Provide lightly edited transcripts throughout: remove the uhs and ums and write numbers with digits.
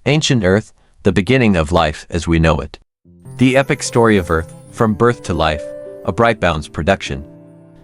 Ancient Earth, the beginning of life as we know it. The epic story of Earth, from birth to life, a BrightBoundX production.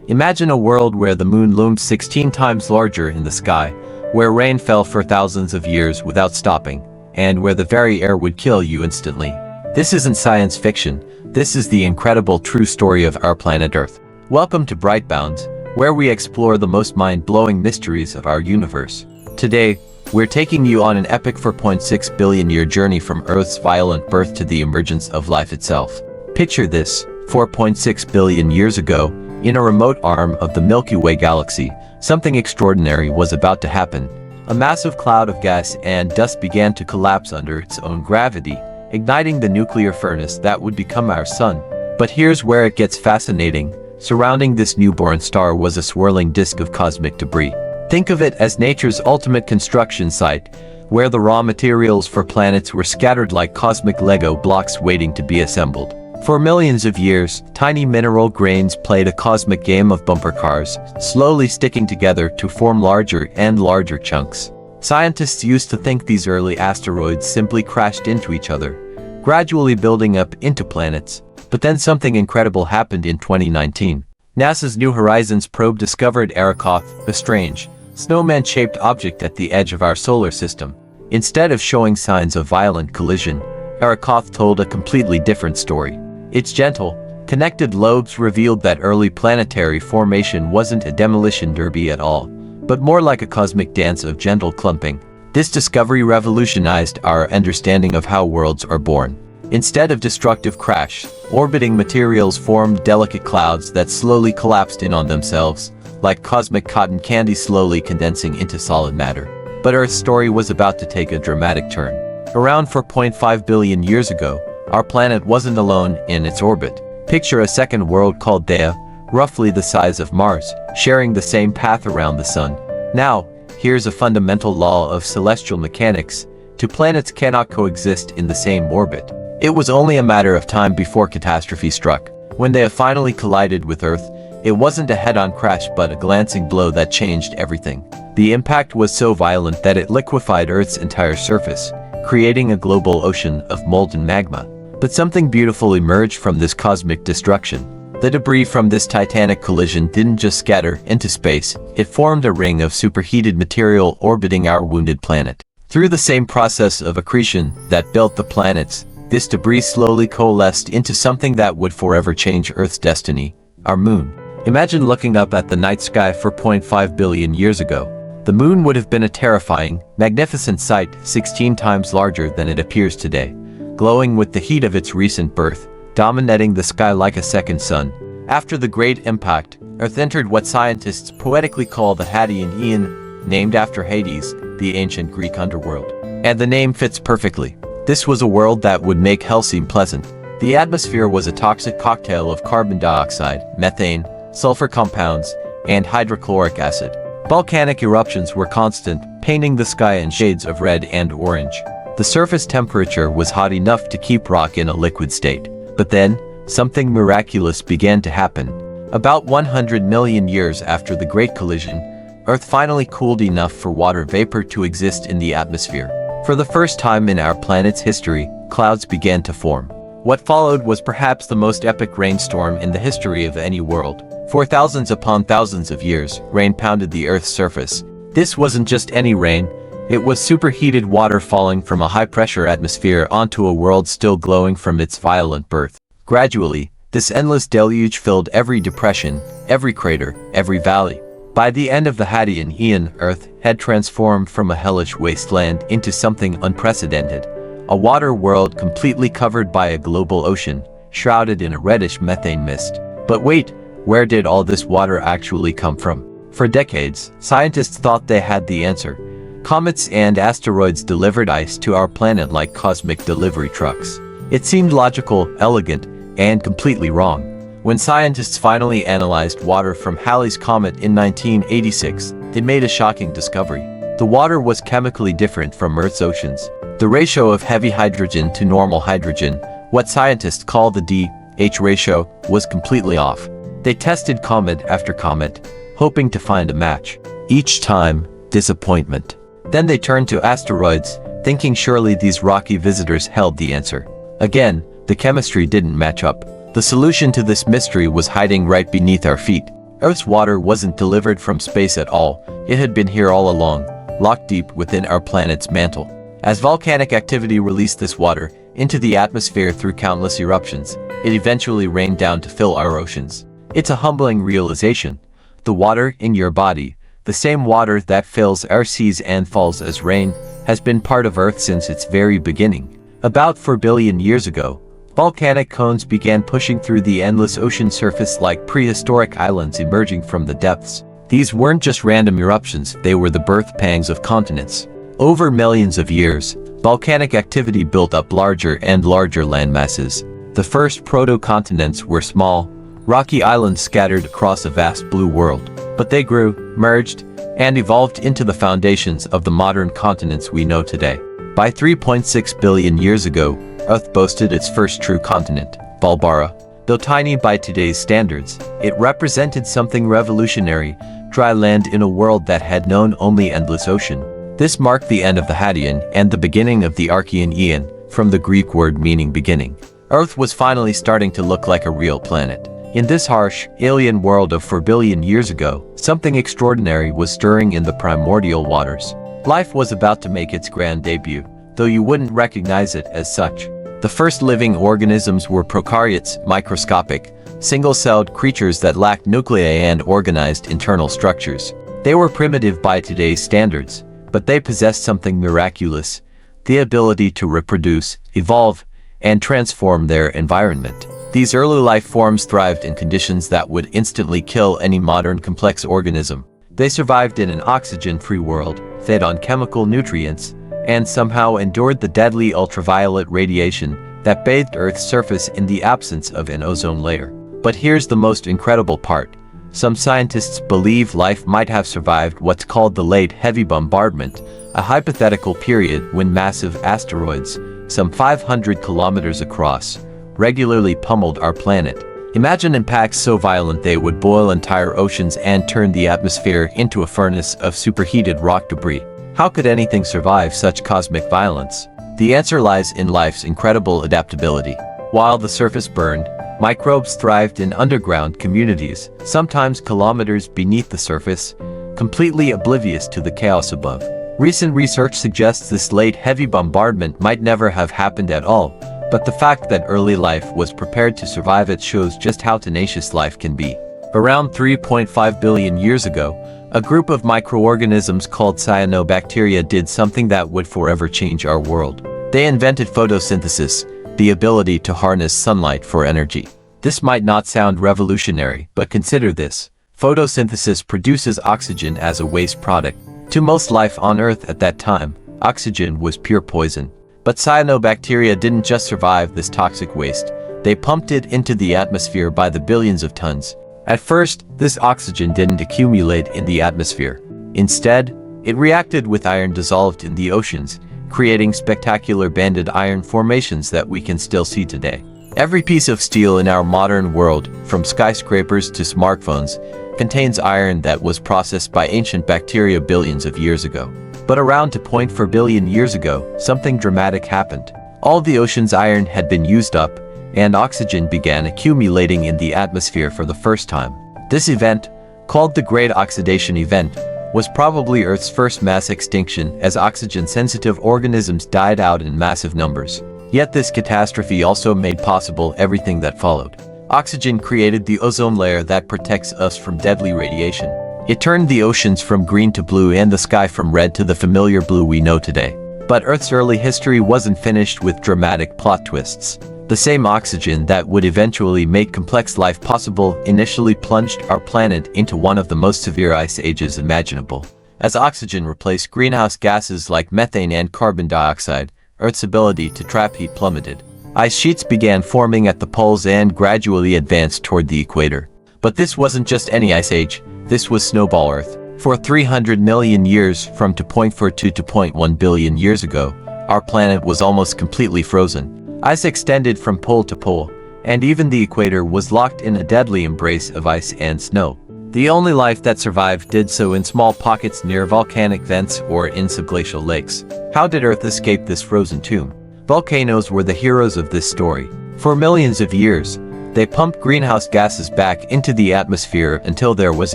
Imagine a world where the moon loomed 16 times larger in the sky, where rain fell for thousands of years without stopping, and where the very air would kill you instantly. This isn't science fiction, this is the incredible true story of our planet Earth. Welcome to BrightBoundX, where we explore the most mind-blowing mysteries of our universe. Today, we're taking you on an epic 4.6 billion year journey from Earth's violent birth to the emergence of life itself. Picture this, 4.6 billion years ago, in a remote arm of the Milky Way galaxy, something extraordinary was about to happen. A massive cloud of gas and dust began to collapse under its own gravity, igniting the nuclear furnace that would become our sun. But here's where it gets fascinating. Surrounding this newborn star was a swirling disk of cosmic debris. Think of it as nature's ultimate construction site, where the raw materials for planets were scattered like cosmic Lego blocks waiting to be assembled. For millions of years, tiny mineral grains played a cosmic game of bumper cars, slowly sticking together to form larger and larger chunks. Scientists used to think these early asteroids simply crashed into each other, gradually building up into planets. But then something incredible happened in 2019. NASA's New Horizons probe discovered Ediacaran, a strange, snowman-shaped object at the edge of our solar system. Instead of showing signs of violent collision, Ediacaran told a completely different story. Its gentle, connected lobes revealed that early planetary formation wasn't a demolition derby at all, but more like a cosmic dance of gentle clumping. This discovery revolutionized our understanding of how worlds are born. Instead of destructive crash, orbiting materials formed delicate clouds that slowly collapsed in on themselves, like cosmic cotton candy slowly condensing into solid matter. But Earth's story was about to take a dramatic turn. Around 4.5 billion years ago, our planet wasn't alone in its orbit. Picture a second world called Theia, roughly the size of Mars, sharing the same path around the Sun. Now, here's a fundamental law of celestial mechanics. Two planets cannot coexist in the same orbit. It was only a matter of time before catastrophe struck. When Theia finally collided with Earth, it wasn't a head-on crash but a glancing blow that changed everything. The impact was so violent that it liquefied Earth's entire surface, creating a global ocean of molten magma. But something beautiful emerged from this cosmic destruction. The debris from this titanic collision didn't just scatter into space, it formed a ring of superheated material orbiting our wounded planet. Through the same process of accretion that built the planets, this debris slowly coalesced into something that would forever change Earth's destiny, our moon. Imagine looking up at the night sky 4.5 billion years ago. The moon would have been a terrifying, magnificent sight 16 times larger than it appears today, glowing with the heat of its recent birth, dominating the sky like a second sun. After the Great Impact, Earth entered what scientists poetically call the Hadean Aeon, named after Hades, the ancient Greek underworld. And the name fits perfectly. This was a world that would make hell seem pleasant. The atmosphere was a toxic cocktail of carbon dioxide, methane, sulfur compounds, and hydrochloric acid. Volcanic eruptions were constant, painting the sky in shades of red and orange. The surface temperature was hot enough to keep rock in a liquid state. But then, something miraculous began to happen. About 100 million years after the Great Collision, Earth finally cooled enough for water vapor to exist in the atmosphere. For the first time in our planet's history, clouds began to form. What followed was perhaps the most epic rainstorm in the history of any world. For thousands upon thousands of years, rain pounded the Earth's surface. This wasn't just any rain, it was superheated water falling from a high-pressure atmosphere onto a world still glowing from its violent birth. Gradually, this endless deluge filled every depression, every crater, every valley. By the end of the Hadean Aeon, Earth had transformed from a hellish wasteland into something unprecedented. A water world completely covered by a global ocean, shrouded in a reddish methane mist. But wait, where did all this water actually come from? For decades, scientists thought they had the answer. Comets and asteroids delivered ice to our planet like cosmic delivery trucks. It seemed logical, elegant, and completely wrong. When scientists finally analyzed water from Halley's Comet in 1986, they made a shocking discovery. The water was chemically different from Earth's oceans. The ratio of heavy hydrogen to normal hydrogen, what scientists call the D-H ratio, was completely off. They tested comet after comet, hoping to find a match. Each time, disappointment. Then they turned to asteroids, thinking surely these rocky visitors held the answer. Again, the chemistry didn't match up. The solution to this mystery was hiding right beneath our feet. Earth's water wasn't delivered from space at all, it had been here all along, locked deep within our planet's mantle. As volcanic activity released this water into the atmosphere through countless eruptions, it eventually rained down to fill our oceans. It's a humbling realization. The water in your body, the same water that fills our seas and falls as rain, has been part of Earth since its very beginning. About 4 billion years ago, volcanic cones began pushing through the endless ocean surface like prehistoric islands emerging from the depths. These weren't just random eruptions, they were the birth pangs of continents. Over millions of years, volcanic activity built up larger and larger landmasses. The first proto-continents were small, rocky islands scattered across a vast blue world. But they grew, merged, and evolved into the foundations of the modern continents we know today. By 3.6 billion years ago, Earth boasted its first true continent, Valbara. Though tiny by today's standards, it represented something revolutionary, dry land in a world that had known only endless ocean. This marked the end of the Hadean and the beginning of the Archean Aeon, from the Greek word meaning beginning. Earth was finally starting to look like a real planet. In this harsh, alien world of 4 billion years ago, something extraordinary was stirring in the primordial waters. Life was about to make its grand debut, though you wouldn't recognize it as such. The first living organisms were prokaryotes, microscopic, single-celled creatures that lacked nuclei and organized internal structures. They were primitive by today's standards, but they possessed something miraculous, the ability to reproduce, evolve, and transform their environment. These early life forms thrived in conditions that would instantly kill any modern complex organism. They survived in an oxygen-free world, fed on chemical nutrients, and somehow endured the deadly ultraviolet radiation that bathed Earth's surface in the absence of an ozone layer. But here's the most incredible part. Some scientists believe life might have survived what's called the Late Heavy Bombardment, a hypothetical period when massive asteroids, some 500 kilometers across, regularly pummeled our planet. Imagine impacts so violent they would boil entire oceans and turn the atmosphere into a furnace of superheated rock debris. How could anything survive such cosmic violence? The answer lies in life's incredible adaptability. While the surface burned, microbes thrived in underground communities, sometimes kilometers beneath the surface, completely oblivious to the chaos above. Recent research suggests this late heavy bombardment might never have happened at all, but the fact that early life was prepared to survive it shows just how tenacious life can be. Around 3.5 billion years ago, a group of microorganisms called cyanobacteria did something that would forever change our world. They invented photosynthesis, the ability to harness sunlight for energy. This might not sound revolutionary, but consider this. Photosynthesis produces oxygen as a waste product. To most life on Earth at that time, oxygen was pure poison. But cyanobacteria didn't just survive this toxic waste, they pumped it into the atmosphere by the billions of tons. At first, this oxygen didn't accumulate in the atmosphere. Instead, it reacted with iron dissolved in the oceans, creating spectacular banded iron formations that we can still see today. Every piece of steel in our modern world, from skyscrapers to smartphones, contains iron that was processed by ancient bacteria billions of years ago. But around 2.4 billion years ago, something dramatic happened. All the ocean's iron had been used up, and oxygen began accumulating in the atmosphere for the first time. This event, called the Great Oxidation Event, was probably Earth's first mass extinction as oxygen-sensitive organisms died out in massive numbers. Yet this catastrophe also made possible everything that followed. Oxygen created the ozone layer that protects us from deadly radiation. It turned the oceans from green to blue and the sky from red to the familiar blue we know today. But Earth's early history wasn't finished with dramatic plot twists. The same oxygen that would eventually make complex life possible initially plunged our planet into one of the most severe ice ages imaginable. As oxygen replaced greenhouse gases like methane and carbon dioxide, Earth's ability to trap heat plummeted. Ice sheets began forming at the poles and gradually advanced toward the equator. But this wasn't just any ice age, this was Snowball Earth. For 300 million years, from 2.4 to 2.1 billion years ago, our planet was almost completely frozen. Ice extended from pole to pole, and even the equator was locked in a deadly embrace of ice and snow. The only life that survived did so in small pockets near volcanic vents or in subglacial lakes. How did Earth escape this frozen tomb? Volcanoes were the heroes of this story. For millions of years, they pumped greenhouse gases back into the atmosphere until there was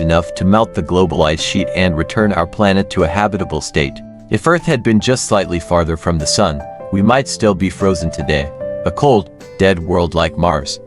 enough to melt the global ice sheet and return our planet to a habitable state. If Earth had been just slightly farther from the sun, we might still be frozen today, a cold, dead world like Mars.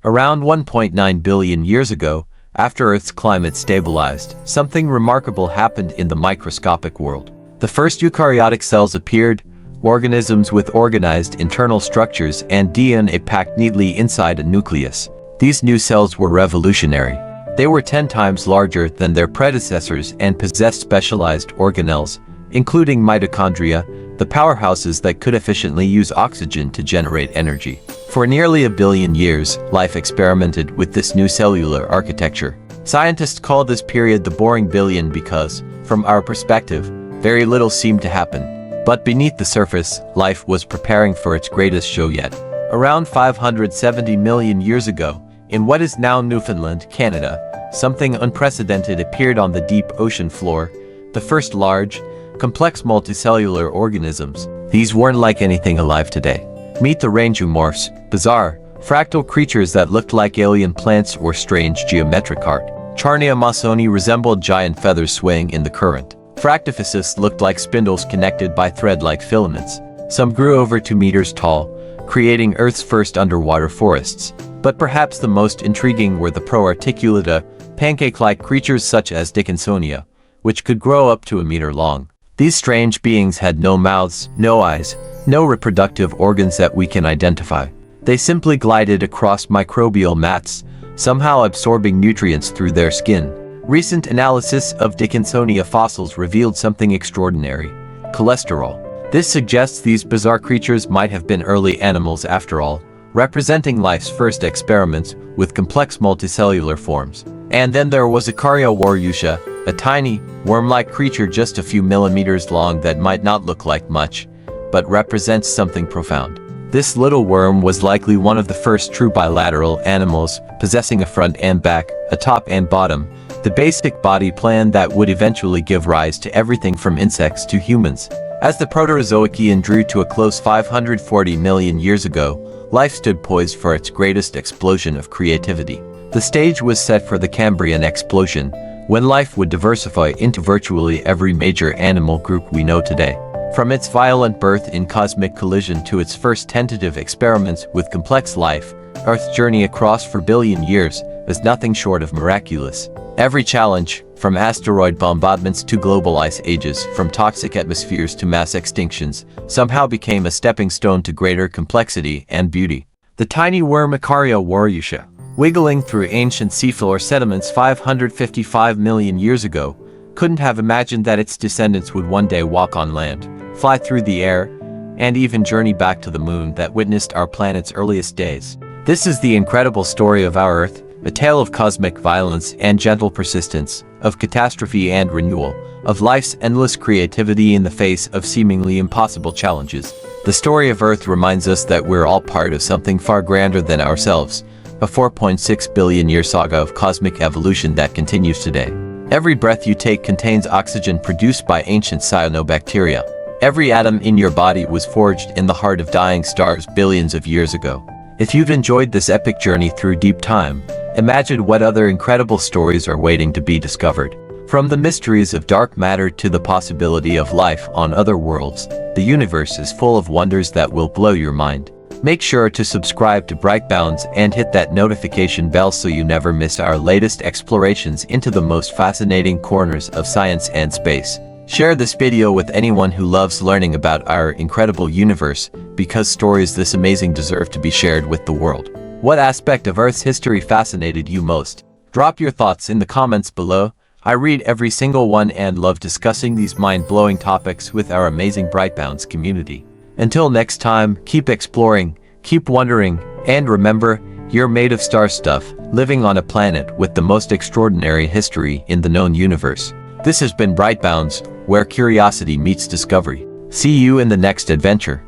Around 1.9 billion years ago, after Earth's climate stabilized, something remarkable happened in the microscopic world. The first eukaryotic cells appeared, organisms with organized internal structures and DNA packed neatly inside a nucleus. These new cells were revolutionary. They were 10 times larger than their predecessors and possessed specialized organelles, including mitochondria, the powerhouses that could efficiently use oxygen to generate energy. For nearly a billion years, life experimented with this new cellular architecture. Scientists call this period the boring billion because, from our perspective, very little seemed to happen. But beneath the surface, life was preparing for its greatest show yet. Around 570 million years ago, in what is now Newfoundland, Canada, something unprecedented appeared on the deep ocean floor, the first large, complex multicellular organisms. These weren't like anything alive today. Meet the rangomorphs, bizarre, fractal creatures that looked like alien plants or strange geometric art. Charnia masoni resembled giant feathers swaying in the current. Fractificus looked like spindles connected by thread-like filaments. Some grew over 2 meters tall, creating Earth's first underwater forests. But perhaps the most intriguing were the proarticulata, pancake-like creatures such as Dickinsonia, which could grow up to 1 meter long. These strange beings had no mouths, no eyes, no reproductive organs that we can identify. They simply glided across microbial mats, somehow absorbing nutrients through their skin. Recent analysis of Dickinsonia fossils revealed something extraordinary: cholesterol. This suggests these bizarre creatures might have been early animals after all, representing life's first experiments with complex multicellular forms. And then there was Eukaryosaurus, a tiny, worm-like creature just a few millimeters long that might not look like much, but represents something profound. This little worm was likely one of the first true bilateral animals, possessing a front and back, a top and bottom, the basic body plan that would eventually give rise to everything from insects to humans. As the Proterozoic drew to a close 540 million years ago, life stood poised for its greatest explosion of creativity. The stage was set for the Cambrian explosion, when life would diversify into virtually every major animal group we know today. From its violent birth in cosmic collision to its first tentative experiments with complex life, Earth's journey across for billion years is nothing short of miraculous. Every challenge, from asteroid bombardments to global ice ages, from toxic atmospheres to mass extinctions, somehow became a stepping stone to greater complexity and beauty. The tiny worm Eukaryosaurus, wiggling through ancient seafloor sediments 555 million years ago, couldn't have imagined that its descendants would one day walk on land, fly through the air, and even journey back to the moon that witnessed our planet's earliest days. This is the incredible story of our Earth, a tale of cosmic violence and gentle persistence, of catastrophe and renewal, of life's endless creativity in the face of seemingly impossible challenges. The story of Earth reminds us that we're all part of something far grander than ourselves, a 4.6 billion year saga of cosmic evolution that continues today. Every breath you take contains oxygen produced by ancient cyanobacteria. Every atom in your body was forged in the heart of dying stars billions of years ago. If you've enjoyed this epic journey through deep time, imagine what other incredible stories are waiting to be discovered. From the mysteries of dark matter to the possibility of life on other worlds, the universe is full of wonders that will blow your mind. Make sure to subscribe to BrightBoundX and hit that notification bell so you never miss our latest explorations into the most fascinating corners of science and space. Share this video with anyone who loves learning about our incredible universe, because stories this amazing deserve to be shared with the world. What aspect of Earth's history fascinated you most? Drop your thoughts in the comments below. I read every single one and love discussing these mind-blowing topics with our amazing BrightBoundX community. Until next time, keep exploring, keep wondering, and remember, you're made of star stuff, living on a planet with the most extraordinary history in the known universe. This has been BrightBoundX, where curiosity meets discovery. See you in the next adventure.